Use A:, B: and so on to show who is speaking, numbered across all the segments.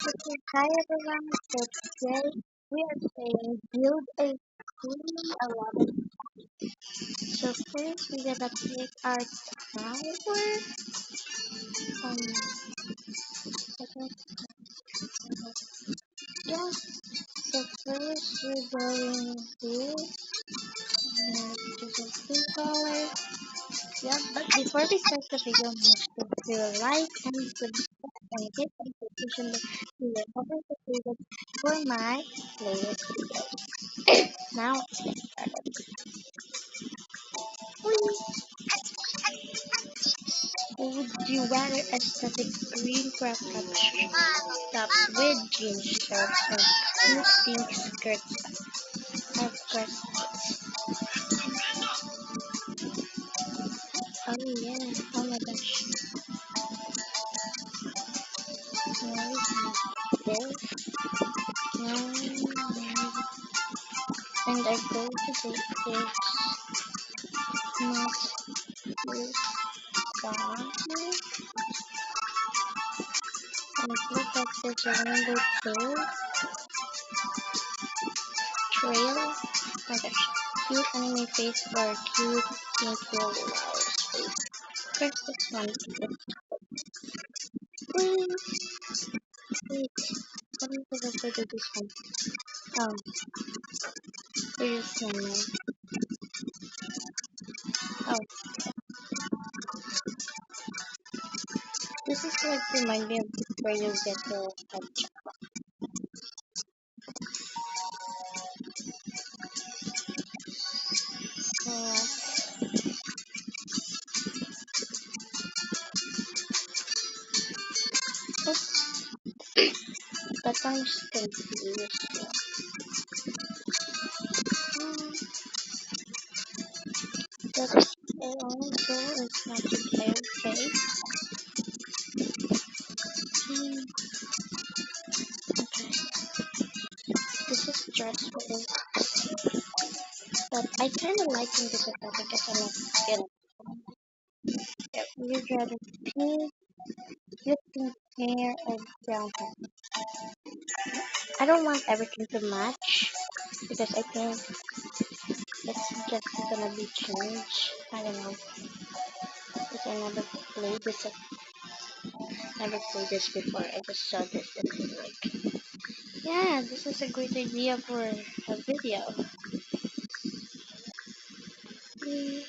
A: Okay, hi everyone. So today we are playing Build a Queen 11. So first we gotta pick our tower. Um, second, yeah. So first we're going here. Choose a blue color. Yeah, but before we start the video, make sure to like and subscribe and hit the notification bell to get notificated for my latest videos. Now let's get started. Would you rather aesthetic green crop tops with jean shorts and cute pink skirts? Of course. Oh yeah. Oh my gosh. Now we have this. And our goal today is not to bother. And look at this rainbow trail. Oh my gosh. Cute anime face or cute pink roller face. First this one. Please. Wait. What is the record of this one? Oh, there's one more. Oh, this is like remind me of where you get your head. Oops, that one's confused. Hmm, that's also it's not okay. Okay. Hmm, okay. This is stressful, but I kind of like him because I guess I'm not getting. Yeah, you'd rather pink, with pink hair or brown hair. I don't want everything to match because I think it's just gonna be changed. I don't know. Because I never played this before. I just saw this and I was like, yeah, this is a great idea for a video. Mm,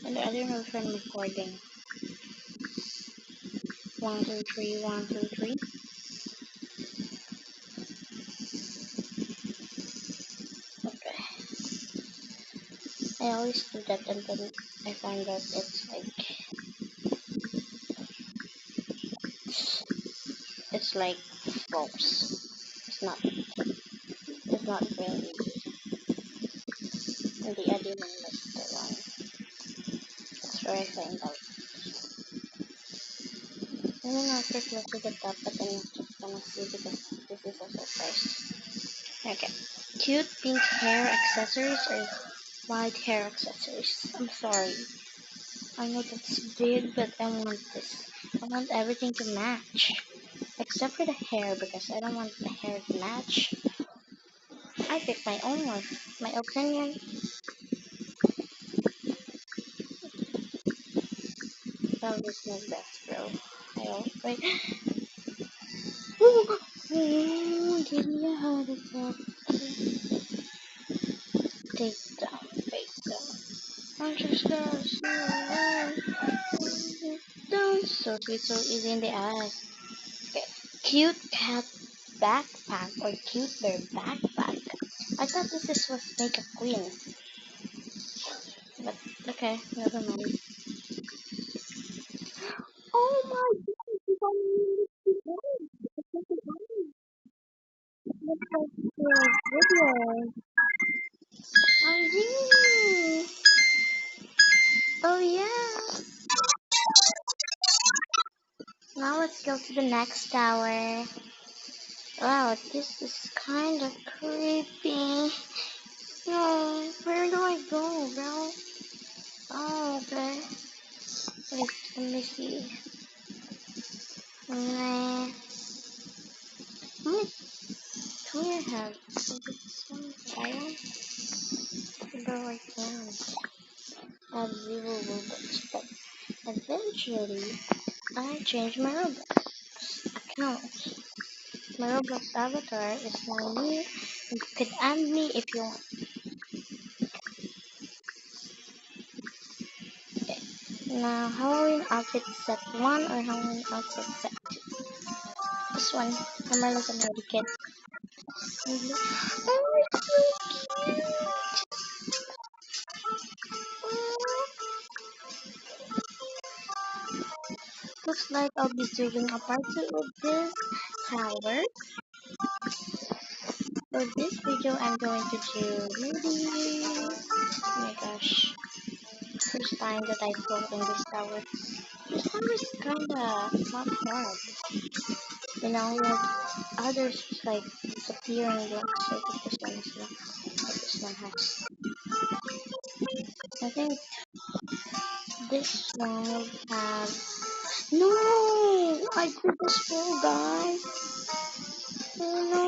A: and I don't know if I'm recording. 1, 2, 3, 1, 2, 3. Okay. I always do that and then I find out it's like false. It's not really. And the other one was the one. That's where I find out. I'm gonna after close to the top, but I'm not just gonna see because this is a surprise. Okay. Cute pink hair accessories or white hair accessories? I'm sorry. I know that's big, but I want this. I want everything to match. Except for the hair because I don't want the hair to match. I pick my own one. My opinion. That was my best, bro. I don't wait. Give me a heart attack. Take down, face down. Consciousness. Don't so sweet, so easy in the eyes. Okay. Cute cat backpack or cute bear backpack. I thought was make a queen, but okay, never mind. Oh my god, you don't need to go. Look at the video. Oh yeah. Oh yeah. Now let's go to the next tower. Wow, this is kind of creepy. No, where do I go, bro? Oh, okay. Wait, let me see. Nah. I have this one iron. Although I can have 0 Robux, but eventually I changed my Roblox account. My Roblox avatar is now me. You could add me if you want. Okay. Now Halloween outfit set 1 or Halloween outfit set 2? This one. Camera's already kid. Really? Oh, it's so cute. Looks like I'll be doing a part 2 of this tower. For this video, I'm going to do really, oh my gosh, first time that I fall in this tower. This tower is kinda not hard. You know, like others like disappearing blocks. I think this one is not. But this one has. I think this one will have. No, I did this fall, guys. Oh no.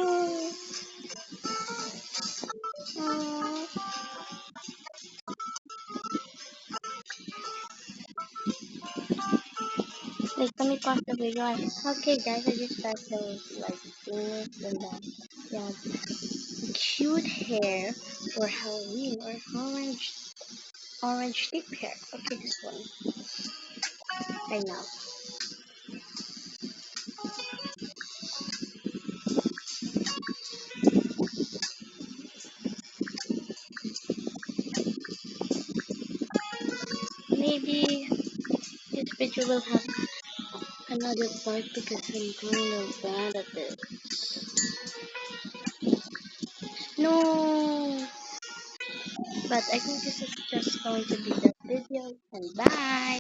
A: Like, let me pause the video. Okay, guys, I just started like doing this and that. Yeah, cute hair for Halloween or orange tip hair. Okay, this one. I know. Maybe this video will have another part because I'm kind of bad at this. No, but I think this is just going to be the video and bye.